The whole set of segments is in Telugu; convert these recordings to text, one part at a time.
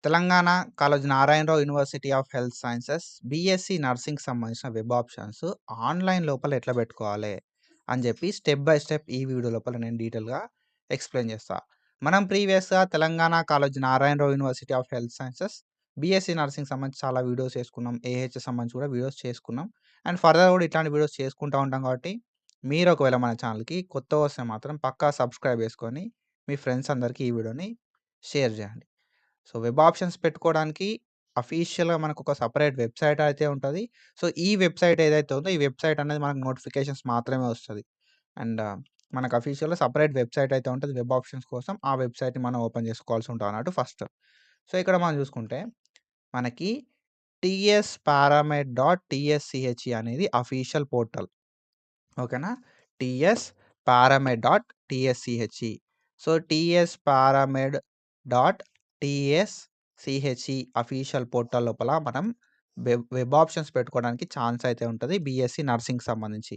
Telangana Kaloji Narayana Rao university of health sciences BSc నర్సింగ్‌కి సంబంధించిన వెబ్ ఆప్షన్స్ ఆన్‌లైన్ లోపల ఎట్లా పెట్టుకోవాలి అని చెప్పి స్టెప్ బై స్టెప్ ఈ వీడియో లోపల నేను డీటెయిల్‌గా ఎక్స్‌ప్లెయిన్ చేస్తా. మనం ప్రీవియస్‌గా Telangana Kaloji Narayana Rao university of health sciences BSc నర్సింగ్‌కి సంబంధించి చాలా వీడియోస్ చేసుకున్నాం. ఏహెచ్ఎస్ సంబంధించి కూడా వీడియోస్ చేసుకున్నాం. అండ్ ఫర్దర్ కూడా ఇట్లాంటి వీడియోస్ చేసుకుంటా ఉంటాం కాబట్టి మీరు ఒకవేళ మన ఛానల్‌కి కొత్తగా వస్తే మాత్రం పక్కా సబ్స్క్రైబ్ చేసుకొని మీ ఫ్రెండ్స్ అందరికీ ఈ వీడియోని షేర్ చేయండి. సో, వెబ్ ఆప్షన్స్ పెట్టుకోవడానికి అఫీషియల్‌గా మనకొక సెపరేట్ వెబ్‌సైట్ అయితే ఉంటది. సో, ఈ వెబ్‌సైట్ ఏదైతే ఉందో, ఈ వెబ్‌సైట్ అనేది మనకు నోటిఫికేషన్స్ మాత్రమే వస్తది. అండ్ మనకు అఫీషియల్‌గా సెపరేట్ వెబ్‌సైట్ అయితే ఉంటది వెబ్ ఆప్షన్స్ కోసం. ఆ వెబ్‌సైట్‌ని మనం ఓపెన్ చేసుకోవాల్సి ఉంటదన్నట్టు ఫస్ట్. సో, ఇక్కడ మనం చూసుకుంటే మనకి tsparamid.tsche అనేది అఫీషియల్ పోర్టల్. ఓకేనా? tsparamid.tsche. So, tsparamid.tsche official portal లోపల మనం వెబ్ ఆప్షన్స్ పెట్టుకోవడానికి ఛాన్స్ అయితే ఉంటది. బీఎస్సీ నర్సింగ్‌కి సంబంధించి.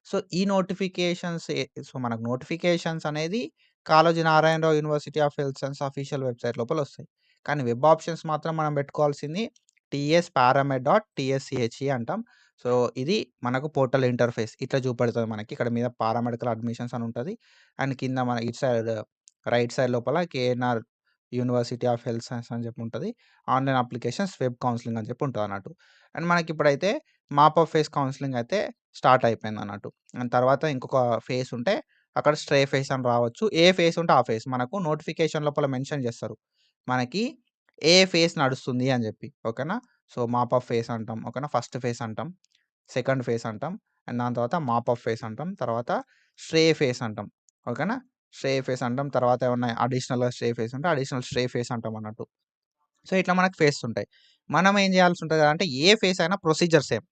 సో, ఈ నోటిఫికేషన్స్ సో, మనకు నోటిఫికేషన్స్ అనేది Kaloji Narayanarao university of health science official website లోపల వస్తాయి. కానీ వెబ్ ఆప్షన్స్ మాత్రం మనం పెట్టుకోవాల్సింది tsparamid.tsche అంటాం. సో, ఇది మనకు పోర్టల్ ఇంటర్‌ఫేస్ ఇట్లా చూపెడతది మనకి. ఇక్కడ మీద పారామెడికల్ అడ్మిషన్స్ అని ఉంటది. అండ్ కింద మన ఇటు సైడ్ రైట్ సైడ్ లోపల KNR university of health science అని చెప్పి ఉంటది. ఆన్‌లైన్ అప్లికేషన్స్ వెబ్ కౌన్సెలింగ్ అని చెప్పి ఉంటదన్నట్టు. అండ్ మనకిప్పుడైతే మాప్ ఆఫ్ ఫేస్ కౌన్సెలింగ్ అయితే స్టార్ట్ అయిపోయిందన్నట్టు. అండ్ తర్వాత ఇంకొక ఫేస్ ఉంటే అక్కడ స్ట్రే ఫేస్ అని రావచ్చు. ఏ ఫేస్ ఉంటే ఆ ఫేస్. మనకు నోటిఫికేషన్ లోపల మెన్షన్ చేస్తారు. మనకి ఏ ఫేస్ నడుస్తుంది అని చెప్పి. ఓకేనా? సో, మాప్ ఆఫ్ ఫేస్ అంటాం. ఓకేనా? ఫస్ట్ ఫేస్ అంటాం. సెకండ్ ఫేస్ అంటాం. అండ్ దాని తర్వాత మాప్ ఆఫ్ ఫేస్ అంటాం. తర్వాత స్ట్రే ఫేస్ అంటాం. ఓకేనా? స్ట్రే ఫేస్ అంటాం. తర్వాత ఏమన్నా అడిషనల్‌గా స్ట్రే ఫేస్ ఉంటే అడిషనల్ స్ట్రే ఫేస్ అంటాం అన్నట్టు. సో, ఇట్లా మనకు ఫేస్ ఉంటాయి. మనం ఏం చేయాల్సి ఉంటది అంటే ఏ ఫేస్ అయినా procedure same.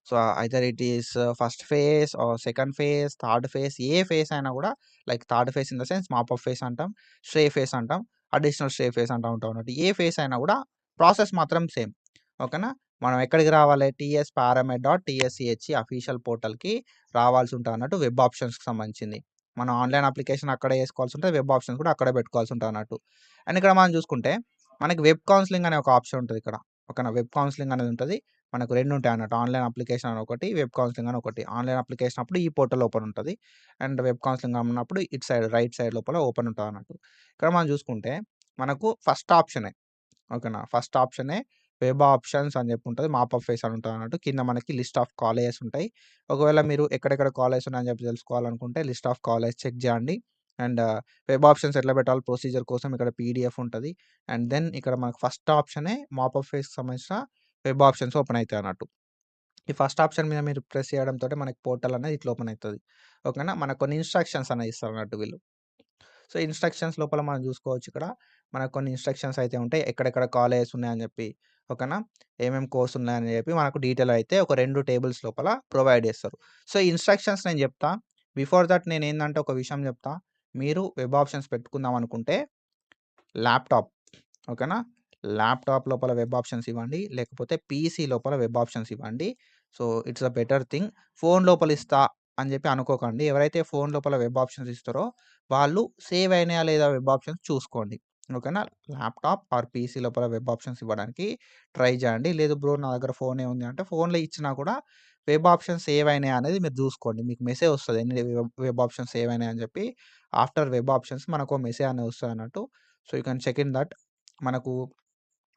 So, either it is first phase or second phase, third phase ఏ ఫేస్ అయినా కూడా like third phase in the sense mop of phase అంటాం. స్ట్రే ఫేస్ అంటాం. అడిషనల్ స్ట్రే ఫేస్ అంటా ఉంటాం అన్నట్టు. ఏ ఫేస్ అయినా కూడా ప్రాసెస్ మాత్రం సేమ్. ఓకేనా? మనం ఎక్కడికి రావాలి? ts.paramid.tsche అఫీషియల్ పోర్టల్‌కి రావాల్సి ఉంటదన్నట్టు వెబ్ ఆప్షన్స్‌కి సంబంధించింది. మనం ఆన్‌లైన్ అప్లికేషన్ అక్కడే చేసుకోవాల్సి ఉంటది. వెబ్ ఆప్షన్స్ కూడా అక్కడే పెట్టుకోవాల్సి ఉంటదన్నట్టు. అండ్ ఇక్కడ మనం చూసుకుంటే మనకి వెబ్ కౌన్సెలింగ్ అనే ఒక ఆప్షన్ ఉంటదిక్కడ. ఓకేనా? వెబ్ కౌన్సెలింగ్ అనేది ఉంటది. మనకు 2 ఉంటాయన్నట్టు. ఆన్‌లైన్ అప్లికేషన్ అని ఒకటి, వెబ్ కౌన్సెలింగ్ అని ఒకటి. ఆన్‌లైన్ అప్లికేషన్ అప్పుడు ఈ పోర్టల్ ఓపెన్ ఉంటది. అండ్ వెబ్ కౌన్సెలింగ్ అన్నప్పుడు ఇటు సైడ్ రైట్ సైడ్ లోపల ఓపెన్ ఉంటదన్నట్టు. ఇక్కడ మనం చూసుకుంటే మనకు ఫస్ట్ ఆప్షనే. ఓకేనా? ఫస్ట్ ఆప్షనే వెబ్ ఆప్షన్స్ అని చెప్పి ఉంటది. మాప్ ఆఫ్ ఫేస్ అని ఉంటదన్నట్టు. కింద మనకి లిస్ట్ ఆఫ్ కాలేజెస్ ఉంటాయి. ఒకవేళ మీరు ఎక్కడెక్కడ కాలేజెస్ ఉన్నాయని చెప్పి తెలుసుకోవాలనుకుంటే లిస్ట్ ఆఫ్ కాలేజ్ చెక్ చేయండి. అండ్ వెబ్ ఆప్షన్స్ ఎట్లా పెట్టాలో ప్రొసీజర్ కోసం ఇక్కడ పీడీఎఫ్ ఉంటది. అండ్ దెన్ ఇక్కడ మనకు ఫస్ట్ ఆప్షనే మాప్ ఆఫ్ ఫేస్‌కి సంబంధించిన వెబ్ ఆప్షన్స్ ఓపెన్ అయితాయన్నట్టు. ఈ ఫస్ట్ ఆప్షన్ మీద మీరు ప్రెస్ చేయడంతోటే మనకి పోర్టల్ అనేది ఇట్లా ఓపెన్ అయితది. ఓకేనా? మనకు కొన్ని ఇన్‌స్ట్రక్షన్స్ అనేవి ఇస్తారన్నట్టు వీళ్ళు. సో, ఇన్‌స్ట్రక్షన్స్ లోపల మనం చూసుకోవచ్చు ఇక్కడ. మనకు కొన్ని ఇన్‌స్ట్రక్షన్స్ అయితే ఉంటాయి. ఎక్కడెక్కడ కాలేజెస్ ఉన్నాయని చెప్పి. ఓకేనా? ఏమేం కోర్స్ ఉన్నాయని చెప్పి మనకు డీటెయిల్ అయితే ఒక 2 టేబుల్స్ లోపల ప్రొవైడ్ చేస్తారు. సో, ఈ ఇన్‌స్ట్రక్షన్స్ నేను చెప్తా. బిఫోర్ థట్ నేనేందంటే ఒక విషయం చెప్తా. మీరు వెబ్ ఆప్షన్స్ పెట్టుకుందాం అనుకుంటే ల్యాప్‌టాప్ ఓకేనా? ల్యాప్‌టాప్ లోపల వెబ్ ఆప్షన్స్ ఇవ్వండి. లేకపోతే పీసీ లోపల వెబ్ ఆప్షన్స్ ఇవ్వండి. So, it's a better thing. Phone లోపల ఇస్తా అని చెప్పి అనుకోకండి. ఎవరైతే ఫోను లోపల వెబ్ ఆప్షన్స్ ఇస్తారో వాళ్ళు సేవ్ అయినాయా లేదా వెబ్ ఆప్షన్స్ చూసుకోండి. ఓకేనా? ల్యాప్‌టాప్ ఆర్ పీసీ లోపల వెబ్ ఆప్షన్స్ ఇవ్వడానికి ట్రై చేయండి. లేదు బ్రో నా దగ్గర ఫోనే ఉంది అంటే ఫోన్‌లో ఇచ్చినా కూడా వెబ్ ఆప్షన్స్ సేవ్ అయినాయా అనేది మీరు చూసుకోండి. మీకు మెసేజ్ వస్తది. ఎన్ని వెబ్ ఆప్షన్స్ సేవ్ అయినాయి అని చెప్పి. ఆఫ్టర్ వెబ్ ఆప్షన్స్ మనకో మెసేజ్ అనేది వస్తదన్నట్టు. So, you can check in that. మనకు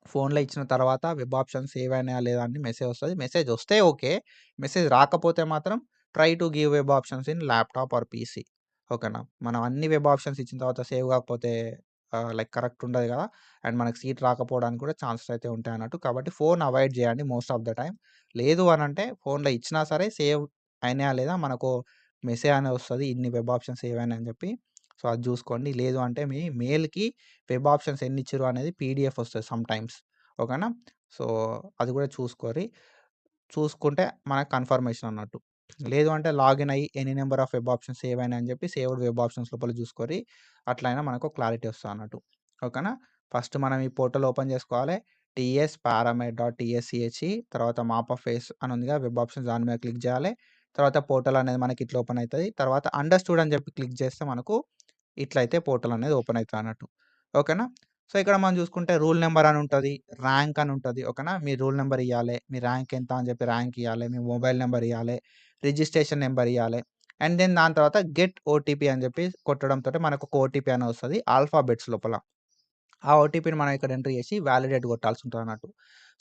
ఫోన్‌లో ఇచ్చిన తర్వాత వెబ్ ఆప్షన్స్ సేవ్ అయినాయా లేదా అని మెసేజ్ వస్తది. మెసేజ్ వస్తే ఓకే. మెసేజ్ రాకపోతే మాత్రం try to give web options in laptop or PC. ఓకేనా? మనం అన్ని వెబ్ ఆప్షన్స్ ఇచ్చిన తర్వాత సేవ్ కాకపోతే లైక్ కరెక్ట్ ఉండదు కదా! అండ్ మనకు సీట్ రాకపోవడానికి కూడా ఛాన్సెస్ అయితే ఉంటాయన్నట్టు. కాబట్టి ఫోన్ అవాయిడ్ చేయండి మోస్ట్ ఆఫ్ ద టైమ్. లేదు అనంటే ఫోన్‌లో ఇచ్చినా సరే సేవ్ అయినాయా లేదా మనకు మెసేజ్ అనేది వస్తది. ఇన్ని వెబ్ ఆప్షన్స్ సేవ్ అయినాయి అని చెప్పి. సో, అది చూసుకోండి. లేదు అంటే మీ మెయిల్‌కి వెబ్ ఆప్షన్స్ ఎన్నిచ్చిర్రు అనేది పీడీఎఫ్ వస్తది సమ్‌టైమ్స్. ఓకేనా? సో, అది కూడా చూసుకోరి. చూసుకుంటే మనకు కన్ఫర్మేషన్ అన్నట్టు. లేదు అంటే లాగిన్ అయ్యి any number of web options save అయినాయి అని చెప్పి సేవ్డ్ వెబ్ ఆప్షన్స్ లోపల చూసుకోరి. అట్లయినా మనకు క్లారిటీ వస్తదన్నట్టు. ఓకేనా? ఫస్ట్ మనం ఈ పోర్టల్ ఓపెన్ చేసుకోవాలి. tsparamid.tsche తర్వాత మాప్ ఆఫ్ ఫేస్ అని ఉందిగా వెబ్ ఆప్షన్స్ దాని మీద క్లిక్ చేయాలి. తర్వాత పోర్టల్ అనేది మనకి ఇట్లా ఓపెన్ అయితది. తర్వాత అండర్‌స్టూడ్ అని చెప్పి క్లిక్ చేస్తే మనకు ఇట్లయితే పోర్టల్ అనేది ఓపెన్ అయితదన్నట్టు. ఓకేనా? సో, ఇక్కడ మనం చూసుకుంటే రూల్ నంబర్ అని ఉంటది. ర్యాంక్ అని ఉంటది. ఓకేనా. మీ రూల్ నంబర్ ఇయ్యాలే. మీ ర్యాంక్ ఎంత అని చెప్పి ర్యాంక్ ఇయ్యాలే. మీ మొబైల్ నంబర్ ఇయ్యాలే. రిజిస్ట్రేషన్ నంబర్ ఇయ్యాలే. అండ్ దెన్ దాని తర్వాత గెట్ ఓటీపీ అని చెప్పి కొట్టడంతోటి మనకు ఒక ఓటీపీ అని వస్తది. ఆల్ఫాబెట్స్ లోపల. ఆ ఓటీపీని మనం ఇక్కడ ఎంటర్ చేసి వాలిడేట్ కొట్టాల్సి ఉంటదన్నట్టు.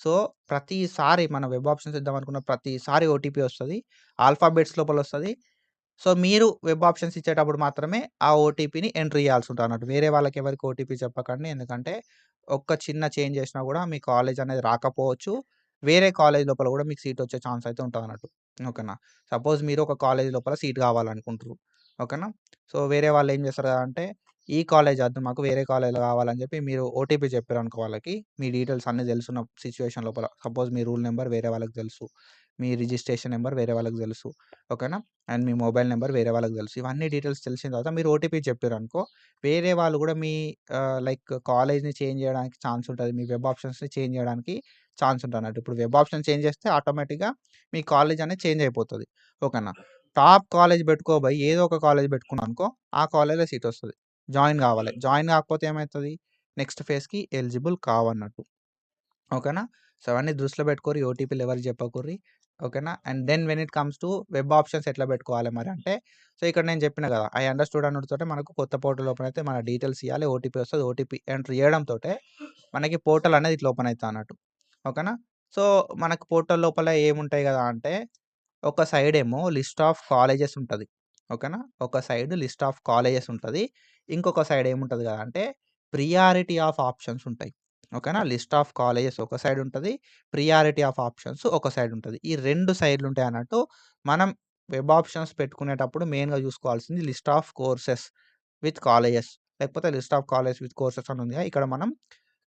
సో, ప్రతిసారి మన వెబ్ ఆప్షన్స్ ఇద్దామనుకున్న ప్రతిసారి ఓటీపీ వస్తది. ఆల్ఫాబెట్స్ లోపలొస్తది. సో, మీరు వెబ్ ఆప్షన్స్ ఇచ్చేటప్పుడు మాత్రమే ఆ ఓటీపీని ఎంటర్ చేయాల్సి ఉంటదన్నట్టు. వేరే వాళ్ళకి ఎవరికీ ఓటీపీ చెప్పకండి. ఎందుకంటే, ఒక్క చిన్న చేంజ్ చేసినా గూడా మీ కాలేజ్ అనేది రాకపోవచ్చు. వేరే కాలేజ్ లోపల గూడా మీకు సీట్ వచ్చే ఛాన్స్ అయితే ఉంటదన్నట్టు. ఓకేనా. సపోజ్ మీరు ఒక కాలేజ్ లోపల సీట్ కావాలనుకుంటుర్రు. ఓకేనా. సో, వేరే వాళ్ళు ఏం చేస్తారు అంటే, ఈ కాలేజ్ వద్దు మాకు వేరే కాలేజ్‌లో కావాలని చెప్పి మీరు ఓటీపీ చెప్పారనుకో వాళ్ళకి, మీ డీటెయిల్స్ అన్నీ తెలుసున్న సిట్యుయేషన్ లోపల. సపోజ్ మీ రూల్ నంబర్ వేరే వాళ్ళకి తెలుసు. మీ రిజిస్ట్రేషన్ నంబర్ వేరే వాళ్ళకి తెలుసు. ఓకేనా. అండ్ మీ మొబైల్ నంబర్ వేరే వాళ్ళకి తెలుసు. ఇవన్నీ డీటెయిల్స్ తెలిసిన తర్వాత మీరు ఓటీపీ చెప్పారనుకో, వేరే వాళ్ళు గూడా మీ లైక్ కాలేజ్‌ని చేంజ్ జేయడానికి ఛాన్స్ ఉంటది. మీ వెబ్ ఆప్షన్స్‌ని చేంజ్ జేయడానికి ఛాన్స్ ఉంటదన్నట్టు. ఇప్పుడు వెబ్ ఆప్షన్ చేంజ్ చేస్తే ఆటోమేటిక్‌గా మీ కాలేజ్ అనేది చేంజ్ అయిపోతది. ఓకేనా. టాప్ కాలేజ్ పెట్టుకోబోయి ఏదో ఒక కాలేజ్ పెట్టుకున్నావనుకో, ఆ కాలేజ్‌లో సీట్ వస్తది. జాయిన్ గావాలి. జాయిన్ గాకపోతే ఏమైతది? నెక్స్ట్ ఫేజ్‌కి ఎలిజిబుల్ కావన్నట్టు. ఓకేనా. సో, అవన్నీ దృష్టిలో పెట్టుకోరి. ఓటీపీలు ఎవరికీ చెప్పకుర్రి. ఓకేనా. And then when it comes to web options ఎట్లా పెట్టుకోవాలి మరి అంటే, సో, ఇక్కడ నేను చెప్పిన గదా! ఐ అండర్‌స్టూడ్ అనుడుతోటే మనకు కొత్త పోర్టల్ ఓపెన్ అయితే మన డీటెయిల్స్ ఇయ్యాలి. ఓటీపీ వస్తది. ఓటీపీ ఎంటర్ చేయడంతోటే మనకి పోర్టల్ అనేది ఇట్లా ఓపెన్ అయితదన్నట్టు. ఓకేనా. సో, మనకు పోర్టల్ లోపల ఏముంటాయి గదా! అంటే ఒక సైడేమో లిస్ట్ ఆఫ్ కాలేజెస్ ఉంటది. ఓకేనా. ఒక సైడ్ లిస్ట్ ఆఫ్ కాలేజెస్ ఉంటది. ఇంకొక సైడ్ ఏముంటది గదా! అంటే ప్రియారిటీ ఆఫ్ ఆప్షన్స్ ఉంటాయి. ఓకేనా. లిస్ట్ ఆఫ్ కాలేజెస్ ఒక సైడ్ ఉంటది. ప్రియారిటీ ఆఫ్ ఆప్షన్స్ ఒక సైడ్ ఉంటది. ఈ 2 సైడ్‌లు ఉంటాయన్నట్టు. మనం వెబ్ ఆప్షన్స్ పెట్టుకునేటప్పుడు మెయిన్‌గా చూసుకోవాల్సింది list of courses with colleges. లేకపోతే list of college with courses అని ఉందిగా. ఇక్కడ మనం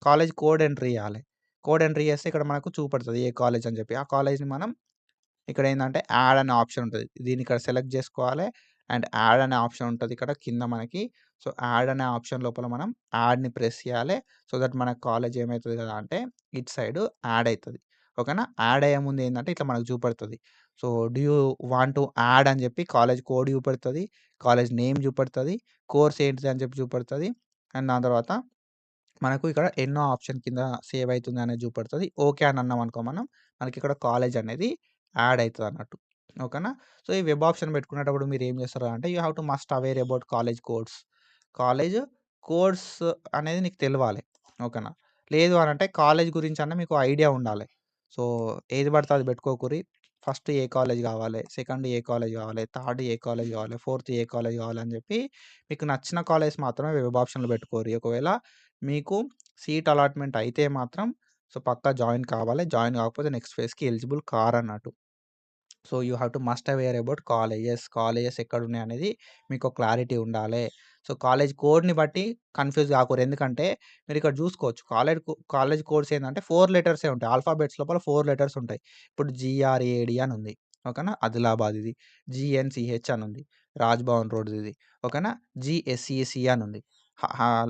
కాలేజ్ కోడ్ ఎంటర్ ఇయ్యాలి. కోడ్ ఎంటర్ చేస్తే ఇక్కడ మనకు చూపెడతది ఏ కాలేజ్ అని చెప్పి. ఆ కాలేజ్‌ని మనం ఇక్కడేందంటే యాడ్ అనే ఆప్షన్ ఉంటది. దీన్ని ఇక్కడ సెలెక్ట్ జేసుకోవాలి. అండ్ యాడ్ అనే ఆప్షన్ ఉంటది ఇక్కడ కింద మనకి. సో, యాడ్ అనే ఆప్షన్ లోపల మనం యాడ్‌ని ప్రెస్ చేయాలి. సో దట్ మన కాలేజ్ ఏమైతది గదా! అంటే ఇటు సైడ్ యాడ్ అయితది. ఓకేనా. యాడ్ అయ్యే ముందు ఏందంటే ఇట్లా మనకు చూపెడతది. So, do you want to add అని జెప్పి కాలేజ్ కోడ్ చూపెడతది. కాలేజ్ నేమ్ చూపెడతది. కోర్స్ ఏంటిది అని చెప్పి చూపెడతది. అండ్ దాని తర్వాత మనకు ఇక్కడ ఎన్నో ఆప్షన్ కింద సేవ్ అయితుంది అనేది చూపెడతది. ఓకే అని అన్నామనుకో మనం, మనకిక్కడ కాలేజ్ అనేది యాడ్ అయితదన్నట్టు. ఓకేనా. సో, ఈ వెబ్ ఆప్షన్ పెట్టుకునేటప్పుడు మీరేం చేస్తారు అంటే, you have to must aware about college codes. College codes అనేది నీకు తెలవాలి. ఓకేనా. లేదు అనంటే కాలేజ్ గురించన్నా మీకు ఐడియా ఉండాలి. సో, ఏది పడితే అది పెట్టుకోకుర్రి. ఫస్ట్ ఏ కాలేజ్ కావాలి, సెకండ్ ఏ కాలేజ్ కావాలి, థర్డ్ ఏ కాలేజ్ కావాలి, ఫోర్త్ ఏ కాలేజ్ కావాలని చెప్పి మీకు నచ్చిన కాలేజ్ మాత్రమే వెబ్ ఆప్షన్‌లో పెట్టుకోర్రి. ఒకవేళ మీకు సీట్ అలాట్‌మెంట్ అయితే మాత్రం సో, పక్కా జాయిన్ కావాలి. జాయిన్ కాకపోతే నెక్స్ట్ ఫేజ్‌కి ఎలిజిబుల్ కారన్నట్టు. So, you have to must aware about colleges. Colleges ఎక్కడున్నాయనేది మీకు క్లారిటీ ఉండాలే. సో, కాలేజ్ కోడ్‌ని బట్టి కన్‌ఫ్యూజ్ గాకూడదు. ఎందుకంటే మీరిక్కడ జూసుకోవచ్చు. కాలేజ్ కోడ్స్ ఏందంటే 4 లెటర్సే ఉంటాయి. ఆల్ఫాబెట్స్ లోపల 4 లెటర్స్ ఉంటాయి. ఇప్పుడు జీఆర్ఏడీ అని ఉంది. ఓకేనా. ఆదిలాబాద్ ఇది. జీఎన్‌సీహెచ్ అని ఉంది. రాజ్‌భవన్ రోడ్స్ ఇది. ఓకేనా. జీఎస్‌సీసీ అని ఉంది.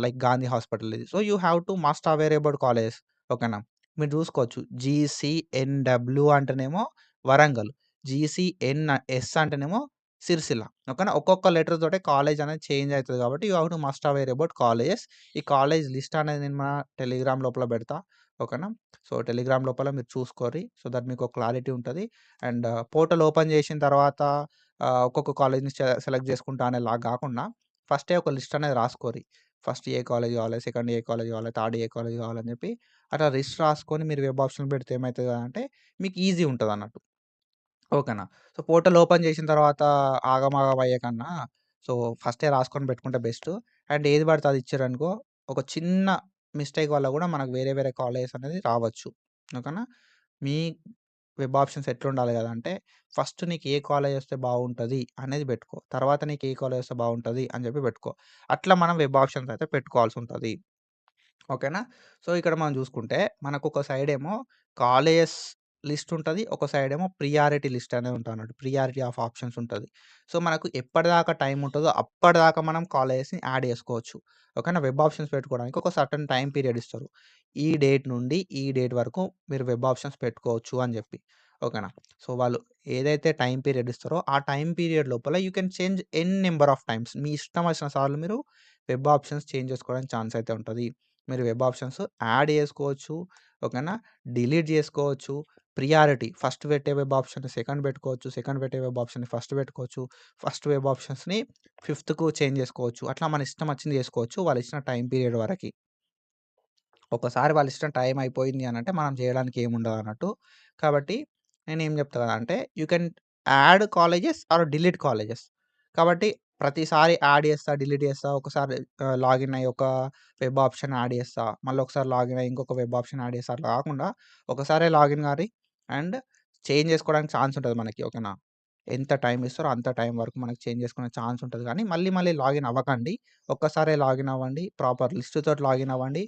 లైక్ గాంధీ హాస్పిటల్ ఇది. So, you have to must aware about colleges. ఓకేనా. మీరు జూసుకోవచ్చు. జీసీఎన్‌డబ్ల్యూ అంటేనేమో వరంగల్. జీసీఎన్‌ఎస్ అంటేనేమో సిరిసిల్ల. ఓకేనా. ఒక్కొక్క లెటర్ తోటే కాలేజ్ అనేది చేంజ్ అయితది కాబట్టి you have to must aware about colleges. ఈ కాలేజ్ లిస్ట్ అనేది నేను మన టెలిగ్రామ్ లోపల పెడతా. ఓకేనా. సో, టెలిగ్రామ్ లోపల మీరు చూసుకోర్రి. సో దట్ మీకు క్లారిటీ ఉంటది. అండ్ పోర్టల్ ఓపెన్ చేసిన తర్వాత ఒక్కొక్క కాలేజ్‌ని సెలెక్ట్ చేసుకుంటా అనేలాగా గాకుండా ఫస్టే ఒక లిస్ట్ అనేది రాసుకోర్రి. ఫస్ట్ ఏ కాలేజ్ కావాలి, సెకండ్ ఏ కాలేజ్ కావాలి, థర్డ్ ఏ కాలేజ్ కావాలని చెప్పి అట్లా లిస్ట్ రాసుకొని మీరు వెబ్ ఆప్షన్ పెడితే ఏమైతది అంటే మీకు ఈజీ ఉంటదన్నట్టు. ఓకేనా. సో, పోర్టల్ ఓపెన్ చేసిన తర్వాత ఆగమాగం అయ్యే కన్నా, సో, ఫస్టే రాసుకొని పెట్టుకుంటే బెస్టు. అండ్ ఏది పడితే అది ఇచ్చిర్రనుకో, ఒక చిన్న మిస్టేక్ వల్ల గూడా మనకు వేరే వేరే కాలేజెస్ అనేది రావచ్చు. ఓకేనా. మీ వెబ్ ఆప్షన్స్ ఎట్లుండాలి గదా! అంటే ఫస్ట్ నీకు ఏ కాలేజ్ వస్తే బావుంటది అనేది పెట్టుకో. తర్వాత నీకు ఏ కాలేజ్ వస్తే బావుంటది అని చెప్పి పెట్టుకో. అట్లా మనం వెబ్ ఆప్షన్స్ అయితే పెట్టుకోవాల్సుంటది. ఓకేనా. సో, ఇక్కడ మనం చూసుకుంటే మనకొక సైడేమో కాలేజెస్ లిస్ట్ ఉంటది. ఒక సైడేమో ప్రియారిటీ లిస్ట్ అనేది ఉంటదన్నట్టు. ప్రియారిటీ ఆఫ్ ఆప్షన్స్ ఉంటది. సో, మనకు ఎప్పటిదాకా టైమ్ ఉంటదో అప్పటిదాకా మనం కాలేజెస్‌ని యాడ్ చేసుకోవచ్చు. ఓకేనా. వెబ్ ఆప్షన్స్ పెట్టుకోవడానికి ఒక సర్టెన్ టైమ్ పీరియడ్ ఇస్తారు. ఈ డేట్ నుండి ఈ డేట్ వరకు మీరు వెబ్ ఆప్షన్స్ పెట్టుకోవచ్చు అని చెప్పి. ఓకేనా. సో, వాళ్ళు ఏదైతే టైమ్ పీరియడ్ ఇస్తారో ఆ టైమ్ పీరియడ్ లోపల you can change n number of times. మీ ఇష్టం వచ్చిన సార్లు మీరు వెబ్ ఆప్షన్స్ చేంజ్ చేసుకోవడానికి ఛాన్స్ అయితే ఉంటది. మీరు వెబ్ ఆప్షన్స్ యాడ్ చేసుకోవచ్చు. ఓకేనా? డిలీట్ చేసుకోవచ్చు. ప్రియారిటీ ఫస్ట్ పెట్టే వెబ్ ఆప్షన్‌ని సెకండ్ పెట్టుకోవచ్చు. సెకండ్ పెట్టే వెబ్ ఆప్షన్‌ని ఫస్ట్ పెట్టుకోవచ్చు. ఫస్ట్ వెబ్ ఆప్షన్స్‌ని ఫిఫ్త్‌కు చేంజ్ చేసుకోవచ్చు. అట్లా మన ఇష్టం వచ్చింది చేసుకోవచ్చు. వాళ్ళు ఇచ్చిన టైమ్ పీరియడ్ వరకి. ఒక్కసారి వాళ్ళ ఇష్టం టైం అయిపోయింది అనంటే మనం చేయడానికి ఏముండదన్నట్టు. కాబట్టి నేనేం చెప్తా కదంటే you can add colleges or delete colleges. కాబట్టి ప్రతిసారి యాడ్ చేస్తా, డిలీట్ చేస్తా. ఒకసారి లాగిన్ అయ్యి ఒక వెబ్ ఆప్షన్ యాడ్ చేస్తా. మళ్ళీ ఒకసారి లాగిన్ అయ్యి ఇంకొక వెబ్ ఆప్షన్ యాడ్ చేస్తా. అట్లా కాకుండా ఒకసారే లాగిన్ గారి అండ్ చేంజ్ చేసుకోవడానికి ఛాన్స్ ఉంటది మనకి. ఓకేనా? ఎంత టైం ఇస్తారో అంత టైం వరకు మనకు చేంజ్ చేసుకునే ఛాన్స్ ఉంటది గానీ, మళ్ళీ మళ్ళీ లాగిన్ అవ్వకండి. ఒక్కసారే లాగిన్ అవ్వండి. ప్రాపర్ లిస్ట్ తోటి లాగిన్ అవ్వండి.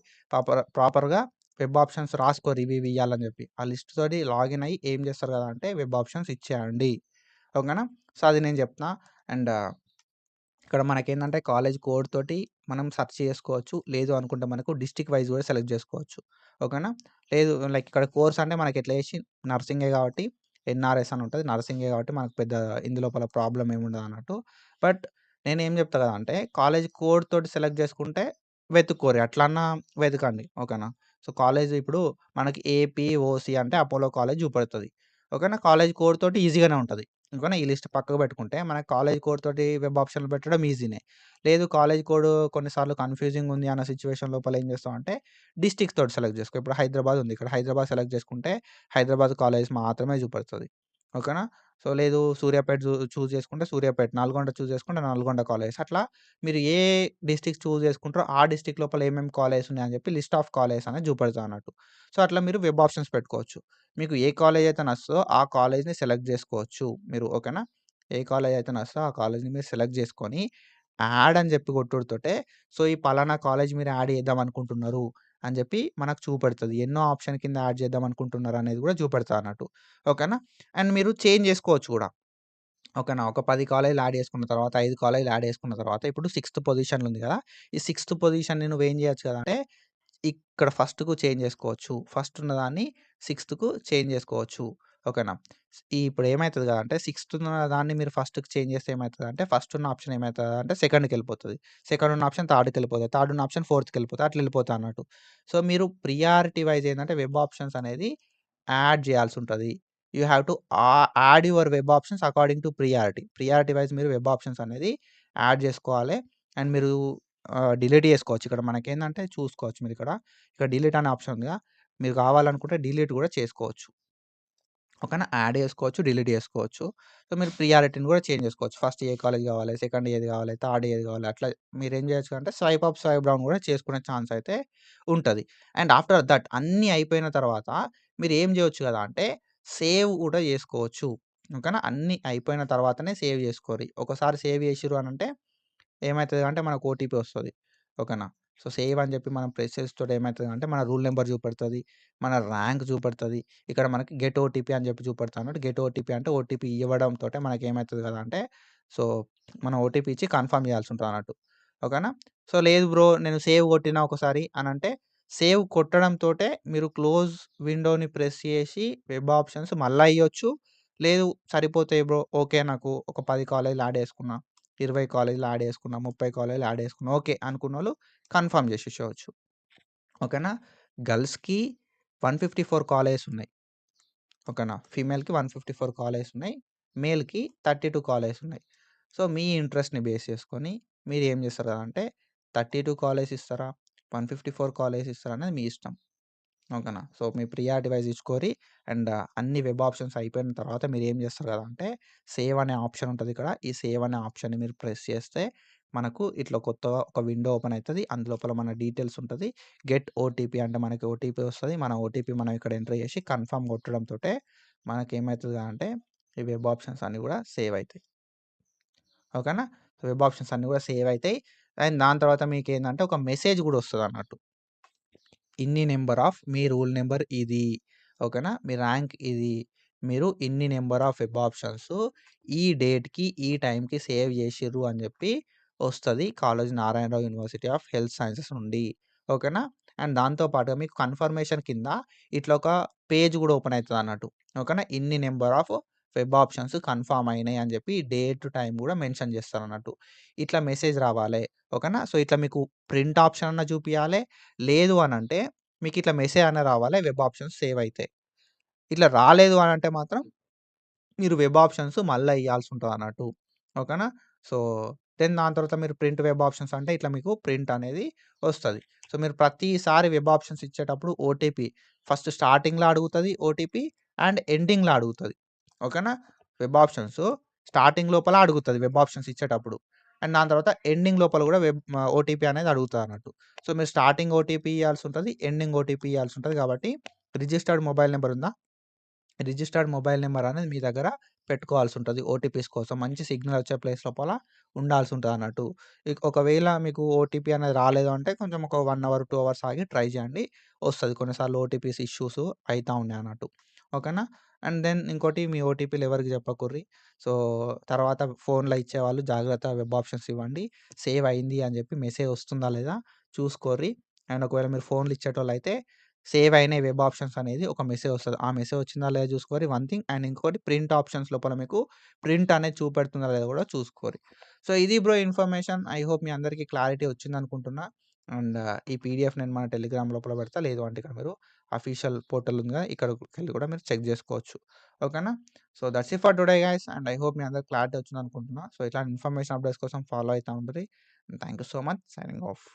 ప్రాపర్‌గా వెబ్ ఆప్షన్స్ రాసుకోరి ఇవి ఇయ్యాలని జెప్పి. ఆ లిస్ట్ తోటి లాగిన్ అయ్యి ఏం జేస్తారు గదా అంటే వెబ్ ఆప్షన్స్ ఇచ్చేయండి. ఓకేనా? సో, అది నేను జెప్తున్నా. అండ్ ఇక్కడ మనకేందంటే కాలేజ్ కోడ్ తోటి మనం సెర్చ్ చేసుకోవచ్చు. లేదు అనుకుంటే మనకు డిస్ట్రిక్ట్ వైస్ గూడా సెలెక్ట్ జేసుకోవచ్చు. ఓకేనా? లేదు లైక్ ఇక్కడ కోర్స్ అంటే మనకెట్లా చేసి నర్సింగే గాబట్టి ఎన్ఆర్ఎస్ అని ఉంటది. నర్సింగే గాబట్టి మనకు పెద్ద ఇందులోపల ప్రాబ్లమ్ ఏముండదన్నట్టు. బట్ నేనేం జెప్తా గదా అంటే కాలేజ్ కోడ్ తోటి సెలెక్ట్ జేసుకుంటే వెతుక్కోరి. అట్లన్నా వెతకండి. ఓకేనా? సో, కాలేజ్ ఇప్పుడు మనకి ఏపీఓసీ అంటే అపోలో కాలేజ్ చూపెడతది. ఓకేనా? కాలేజ్ కోడ్ తోటి ఈజీగానే ఉంటది. ఓకేనా? ఈ లిస్ట్ పక్కకు పెట్టుకుంటే మనకు కాలేజ్ కోడ్ తోటి వెబ్ ఆప్షన్‌లు పెట్టడం ఈజీనే. లేదు కాలేజ్ కోడ్ కొన్నిసార్లు కన్‌ఫ్యూజింగ్ ఉంది అన్న సిట్యుయేషన్ లోపల ఏం చేస్తామంటే డిస్ట్రిక్ట్స్ తోటి సెలెక్ట్ చేసుకో. ఇప్పుడు హైదరాబాద్ ఉంది. ఇక్కడ హైదరాబాద్ సెలెక్ట్ చేసుకుంటే హైదరాబాద్ కాలేజ్ మాత్రమే చూపెడతది. ఓకేనా? సో, లేదు సూర్యాపేట చూజ్ చేసుకుంటే సూర్యాపేట, నల్గొండ చూజ్ చేసుకుంటే నల్గొండ కాలేజ్. అట్లా మీరు ఏ డిస్ట్రిక్ట్ చూజ్ చేసుకుంటారో ఆ డిస్ట్రిక్ట్ లోపల ఏమేమి కాలేజెస్ ఉన్నాయని చెప్పి లిస్ట్ ఆఫ్ కాలేజెస్ అనేది చూపెడతదన్నట్టు. సో, అట్లా మీరు వెబ్ ఆప్షన్స్ పెట్టుకోవచ్చు. మీకు ఏ కాలేజ్ అయితే నచ్చుతదో ఆ కాలేజ్‌ని సెలెక్ట్ జేసుకోవచ్చు మీరు. ఓకేనా? ఏ కాలేజ్ అయితే నచ్చుతదో ఆ కాలేజ్‌ని మీరు సెలెక్ట్ జేసుకొని, యాడ్ అని జెప్పి కొట్టుడుతోటే సో, ఈ పలానా కాలేజ్ మీరు యాడ్ చేద్దాం అనుకుంటున్నారు అని జెప్పి మనకు చూపెడతది. ఎన్నో ఆప్షన్ కింద యాడ్ చేద్దాం అనుకుంటున్నారు అనేది గూడా చూపెడతదన్నట్టు. ఓకేనా? అండ్ మీరు చేంజ్ జేసుకోవచ్చు గూడా. ఓకేనా? ఒక 10 కాలేజ్‌లు యాడ్ చేసుకున్న తర్వాత, 5 కాలేజ్‌లు యాడ్ చేసుకున్న తర్వాత, ఇప్పుడు సిక్స్త్ పొజిషన్‌లో ఉంది గదా! ఈ సిక్స్త్ పొజిషన్‌ని నువ్వేం జేయొచ్చు కదా! అంటే ఇక్కడ ఫస్ట్‌కు చేంజ్ జేసుకోవచ్చు. ఫస్ట్ ఉన్నదాన్ని సిక్స్త్‌కు చేంజ్ జేసుకోవచ్చు. ఓకేనా? ఇప్పుడు ఏమైతది కదా! అంటే సిక్స్త్ ఉన్న దాన్ని మీరు ఫస్ట్‌కి చేంజ్ చేస్తే ఏమైతదంటే ఫస్ట్ ఉన్న ఆప్షన్ ఏమైతదంటే సెకండ్‌కెళ్ళిపోతది. సెకండ్ ఉన్న ఆప్షన్ థర్డ్‌కెళ్ళిపోతది. థర్డ్ ఉన్న ఆప్షన్ ఫోర్త్‌కెళ్ళిపోతది. అట్లా ఎళ్ళిపోతాదన్నట్టు. సో, మీరు ప్రియారిటీ వైస్ ఏందంటే వెబ్ ఆప్షన్స్ అనేది యాడ్ జేయాల్సుంటది. You have to add your web options according to priority. Priority wise మీరు వెబ్ ఆప్షన్స్ అనేది యాడ్ జేసుకోవాలి. అండ్ మీరు డిలీట్ జేసుకోవచ్చు. ఇక్కడ మనకేందంటే చూసుకోవచ్చు మీరిక్కడ. ఇక్కడ డిలీట్ అనే ఆప్షన్ ఉందిగా. మీరు కావాలనుకుంటే డిలీట్ గూడా చేసుకోవచ్చు. ఓకేనా? యాడ్ జేసుకోవచ్చు, డిలీట్ జేసుకోవచ్చు. సో, మీరు ప్రియారిటీని గూడా చేంజ్ జేసుకోవచ్చు. ఫస్ట్ ఏ కాలేజ్ గావాలి, సెకండ్ ఏది గావాలి, థర్డ్ ఏది గావాలి అట్లా మీరేం జేయొచ్చు అంటే స్వైప్ అప్, స్వైప్ డౌన్ గూడా చేసుకునే ఛాన్స్ అయితే ఉంటది. అండ్ ఆఫ్టర్ దట్ అన్నీ అయిపోయిన తర్వాత మీరేం జేయొచ్చు గదా! అంటే సేవ్ గూడా జేసుకోవచ్చు. ఓకేనా? అన్నీ అయిపోయిన తర్వాతనే సేవ్ జేసుకోరి. ఒకసారి సేవ్ జేసిర్రు అనంటే ఏమైతదంటే మనకు ఓటీపీ వస్తది. ఓకేనా? సో, సేవ్ అని జెప్పి మనం ప్రెస్ చేసుడుతోటి ఏమైతదంటే మన రూల్ నంబర్ చూపెడతది. మన ర్యాంక్ చూపెడతది. ఇక్కడ మనకి గెట్ ఓటీపీ అని జెప్పి చూపెడతదన్నట్టు. గెట్ ఓటీపీ అంటే ఓటీపీ ఇవ్వడంతోటే మనకేమైతది కదా! అంటే సో, మనం ఓటీపీ ఇచ్చి కన్ఫర్మ్ చేయాల్సి ఉంటదన్నట్టు. ఓకేనా? సో, లేదు బ్రో నేను సేవ్ కొట్టినా ఒకసారి అనంటే సేవ్ కొట్టడంతోటే మీరు క్లోజ్ విండోని ప్రెస్ చేసి వెబ్ ఆప్షన్స్ మళ్ళా ఇయ్యొచ్చు. లేదు సరిపోతాయి బ్రో ఓకే నాకు ఒక 10 కాలేజ్‌లు యాడ్ చేసుకున్నా. 20 కాలేజ్‌లు యాడ్ చేసుకున్నా, 30 కాలేజ్‌లు యాడ్ చేసుకున్నా. ఓకే. అనుకున్నోళ్ళు కన్ఫర్మ్ చేసేసేయొచ్చు. ఓకేనా? గర్ల్స్‌కి 154 కాలేజెస్ ఉన్నాయి. ఓకేనా? ఫీమేల్‌కి 154 కాలేజెస్ ఉన్నాయి. మేల్‌కి 32 కాలేజెస్ ఉన్నాయి. సో, మీ ఇంట్రెస్ట్‌ని బేస్ చేసుకొని మీరేం చేస్తారు అంటే 32 కాలేజెస్ ఇస్తారా? 154 కాలేజెస్ ఇస్తారా? అనేది మీ ఇష్టం. ఓకేనా? సో, మీ ప్రియారిటీ వైస్ ఇచ్చుకోరి. అండ్ అన్ని వెబ్ ఆప్షన్స్ అయిపోయిన తర్వాత మీరేం చేస్తారు కదా! అంటే సేవ్ అనే ఆప్షన్ ఉంటదిక్కడ. ఈ సేవ్ అనే ఆప్షన్‌ని మీరు ప్రెస్ చేస్తే మనకు ఇట్లా కొత్తగా ఒక విండో ఓపెన్ అయితది. అందులోపల మన డీటెయిల్స్ ఉంటది. గెట్ ఓటీపీ అంటే మనకి ఓటీపీ వస్తది. మన ఓటీపీ మనం ఇక్కడ ఎంటర్ చేసి కన్ఫర్మ్ కొట్టడంతోటే మనకేమైతది అంటే ఈ వెబ్ ఆప్షన్స్ అన్నీ కూడా సేవ్ అయితాయి. ఓకేనా? వెబ్ ఆప్షన్స్ అన్నీ కూడా సేవ్ అయితాయి. అండ్ దాని తర్వాత మీకేందంటే ఒక మెసేజ్ కూడా వస్తదన్నట్టు. ఇన్ని number of me rule number ఇది. ఓకేనా? మీ ర్యాంక్ ఇది. మీరు ఇన్ని నంబర్ ఆఫ్ వెబ్ ఆప్షన్స్ ఈ డేట్‌కి, ఈ టైంకి సేవ్ చేసిర్రు అని చెప్పి వస్తది. Kaloji Narayana Rao university of health sciences నుండి. ఓకేనా? అండ్ దాంతో పాటుగా మీకు కన్ఫర్మేషన్ కింద ఇట్లా ఒక పేజ్ కూడా ఓపెన్ అయితదన్నట్టు. ఓకేనా? ఇన్ని number of web options confirm అయినాయి అని చెప్పి డేట్, టైమ్ కూడా మెన్షన్ చేస్తారన్నట్టు. ఇట్లా మెసేజ్ రావాలే. ఓకేనా. సో, ఇట్లా మీకు ప్రింట్ ఆప్షన్ అన్నా చూపియాలే. లేదు అనంటే మీకు ఇట్లా మెసేజ్ అన్నా రావాలే వెబ్ ఆప్షన్స్ సేవ్ అయితాయి. ఇట్లా రాలేదు అనంటే మాత్రం మీరు వెబ్ ఆప్షన్స్ మళ్ళా ఇయ్యాల్సుంటదన్నట్టు. ఓకేనా. సో, దాని తర్వాత మీరు ప్రింట్ వెబ్ ఆప్షన్స్ అంటే ఇట్లా మీకు ప్రింట్ అనేది వస్తది. సో, మీరు ప్రతిసారి వెబ్ ఆప్షన్స్ ఇచ్చేటప్పుడు ఓటీపీ ఫస్ట్ స్టార్టింగ్‌లో అడుగుతది ఓటీపీ అండ్ ఎండింగ్‌లో అడుగుతది. ఓకేనా. వెబ్ ఆప్షన్స్ స్టార్టింగ్ లోపల అడుగుతది వెబ్ ఆప్షన్స్ ఇచ్చేటప్పుడు. అండ్ దాని తర్వాత ఎండింగ్ లోపల కూడా ఓటీపీ అనేది అడుగుతదన్నట్టు. సో, మీరు స్టార్టింగ్ ఓటీపీ ఇయ్యాల్సుంటది. ఎండింగ్ ఓటీపీ ఇయ్యాల్సుంటది కాబట్టి రిజిస్టర్డ్ మొబైల్ నంబర్ ఉందా? రిజిస్టర్డ్ మొబైల్ నంబర్ అనేది మీ దగ్గర పెట్టుకోవాల్సుంటది. ఓటీపీస్ కోసం మంచి సిగ్నల్ వచ్చే ప్లేస్ లోపల ఉండాల్సుంటదన్నట్టు. ఒకవేళ మీకు ఓటీపీ అనేది రాలేదు అంటే కొంచెం ఒక 1 అవర్, 2 అవర్స్ ఆగి ట్రై చేయండి. వస్తది. కొన్నిసార్లు ఓటీపీస్ ఇష్యూస్ అయితా ఉన్నాయన్నట్టు. ఓకేనా. అండ్ దెన్ ఇంకోటి మీ ఓటీపీలు ఎవరికీ చెప్పకుర్రి. సో, తర్వాత ఫోన్‌లో ఇచ్చేవాళ్ళు జాగ్రత్త వెబ్ ఆప్షన్స్ ఇవ్వండి. సేవ్ అయింది అని చెప్పి మెసేజ్ వస్తుందా లేదా చూసుకోర్రి. అండ్ ఒకవేళ మీరు ఫోన్‌లు ఇచ్చేటోళ్ళైతే సేవ్ అయినాయి వెబ్ ఆప్షన్స్ అనేది ఒక మెసేజ్ వస్తది. ఆ మెసేజ్ వచ్చిందా లేదా చూసుకోరి వన్ థింగ్. అండ్ ఇంకోటి ప్రింట్ ఆప్షన్స్ లోపల మీకు ప్రింట్ అనేది చూపెడుతుందా లేదా కూడా చూసుకోరి. సో, ఇది బ్రో ఇన్ఫర్మేషన్. ఐ హోప్ మీ అందరికీ క్లారిటీ వచ్చిందనుకుంటున్నా. అండ్ ఈ పీడీఎఫ్ నేను మన టెలిగ్రామ్ లోపల పెడతా. లేదు అంటే ఇక్కడ మీరు అఫీషియల్ పోర్టల్ ఉంది కదా! ఇక్కడికెళ్ళి కూడా మీరు చెక్ చేసుకోవచ్చు. ఓకేనా. So, that's it for today guys. And I hope మీ అందరికి క్లారిటీ వచ్చిందనుకుంటున్నా. సో, ఇట్లాంటి ఇన్ఫర్మేషన్ అప్డేట్స్ కోసం ఫాలో అయితా ఉండుర్రి. Thank you so much. Signing of.